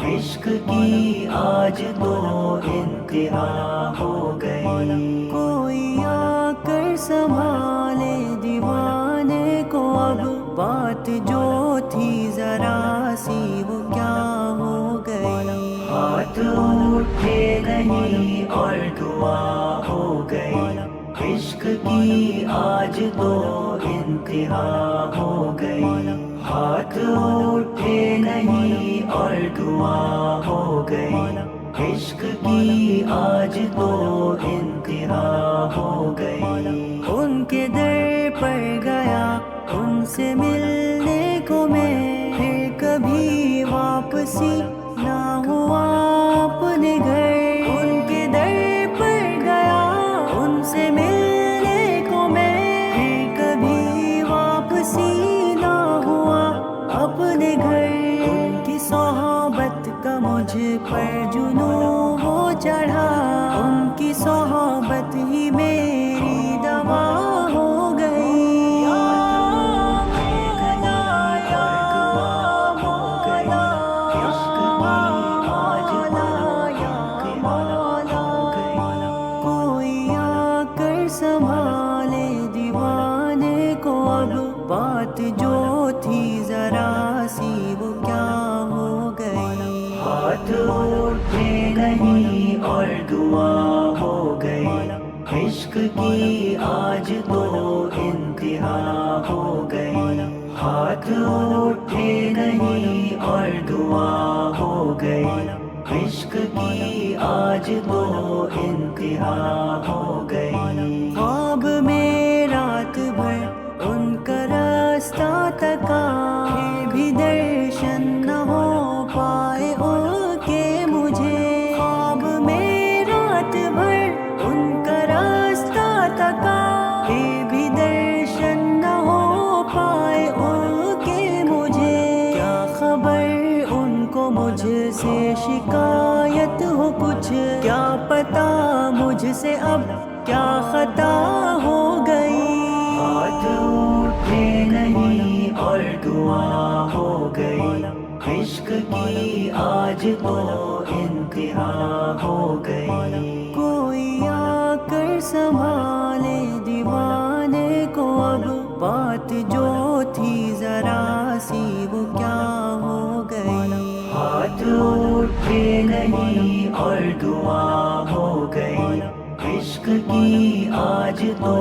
عشق کی آج تو انتہا ہو گئی۔ کوئی آ کر سنبھالے دیوانے کو، اب بات جو تھی ذرا سی وہ کیا ہو گئی۔ ہاتھ اٹھے نہیں اور دعا ہو گئی، عشق کی آج تو انتہا ہو گئی۔ ہاتھ اٹھے نہیں اور دعا ہو گئی، عشق کی آج تو انتہا ہو گئی۔ ان کے در پر گیا ان سے ملنے کو میں، پھر کبھی واپسی نہ ہوا اپنے گھر۔ ان کے در پر گیا ان سے ملنے کو میں، پھر کبھی واپسی نہ ہوا اپنے گھر۔ ان کی صحبت کا مجھ پر جنون ہو چڑھا، ان کی صحبت ہی میری دوا ہو گئی۔ کوئی آ کر سنبھالے دیوانے کو، اب بات جو تھی ذرا سی وہ کیا ہو گئی۔ ہاتھ اٹھے نہیں اور دعا ہو گئی، عشق کی آج تو انتہا ہو گئی۔ ہاتھ اٹھے نہیں اور دعا ہو گئی، عشق کی آج تو انتہا ہو گئی۔ خواب میں رات بھر ان کا راستہ تکا، پھر بھی درشن نہ ہو پائے ان کے مجھے۔ خواب میں رات بھر ان کا راستہ تکا، پھر بھی درشن نہ ہو پائے ان کے مجھے۔ کیا خبر ان کو مجھ سے شکایت ہو کچھ، کیا پتا مجھ سے اب کیا خطا ہو گئی۔ ہاتھ اٹھے نہیں اور دعا ہو گئی، عشق کی آج تو انتہا ہو گئی۔ کوئی آ کر سنبھالے دیوانے کو، اب بات جو تھی ذرا سی وہ کیا ہو گئی۔ ہاتھ اٹھے نہیں اور دعا ہو گئی، عشق کی آج تو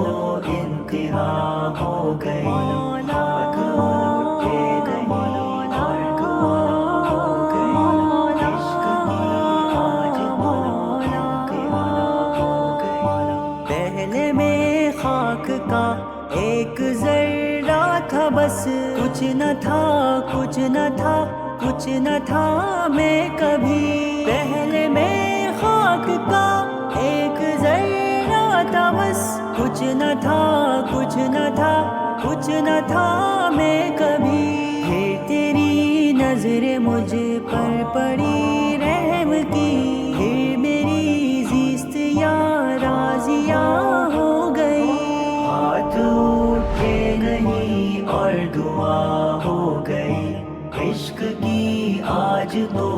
انتہا ہو گئی۔ ہاتھ اٹھے نہیں اور دعا ہو گئی، عشق کی آج تو انتہا ہو گئی۔ پہلے میں خاک کا ایک ذرہ تھا بس، کچھ نہ تھا کچھ نہ تھا کچھ نہ تھا میں کبھی۔ پہلے میں خاک کا ایک ذرہ تھا بس، کچھ نہ تھا کچھ نہ تھا کچھ نہ تھا میں کبھی۔ پھر تیری نظر مجھ پر پڑی رحم کی، پھر میری زیست یا راضیہ ہو گئی۔ ہاتھ اٹھے نہیں اور دعا ہو گئی، عشق کی آج تو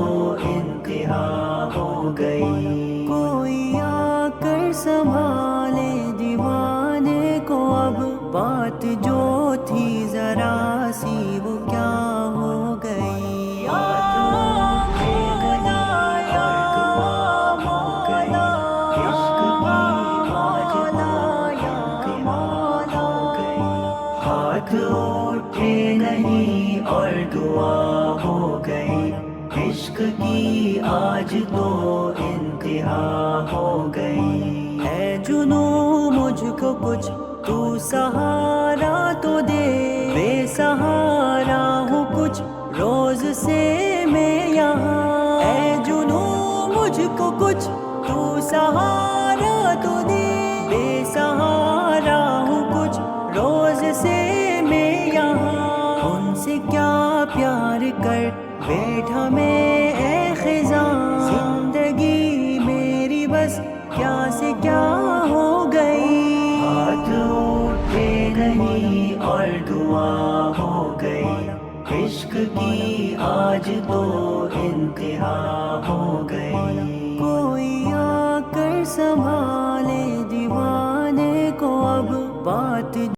انتہا ہو گئی۔ کوئی آ کر سنبھالے دیوانے کو، اب بات جو تھی ذرا سی وہ کیا ہو گئی۔ ہاتھ اٹھے نہیں اور دعا ہو گئی، عشق کی آج تو انتہا ہو گئی۔ اے جنوں مجھ کو کچھ تو سہارا تو دے، بے سہارا ہوں کچھ روز سے میں یہاں۔ اے جنوں مجھ کو کچھ تو سہارا تو دے، بے سہارا ہوں کچھ روز سے میں یہاں۔ ان سے کیا پیار کر بیٹھا میں اے خزاں، زندگی میری بس کیا سے کیا ہو گئی۔ ہاتھ اٹھے نہیں اور دعا ہو گئی، عشق کی آج تو انتہا ہو گئی. کوئی آ کر سنبھالے دیوانے کو اب بات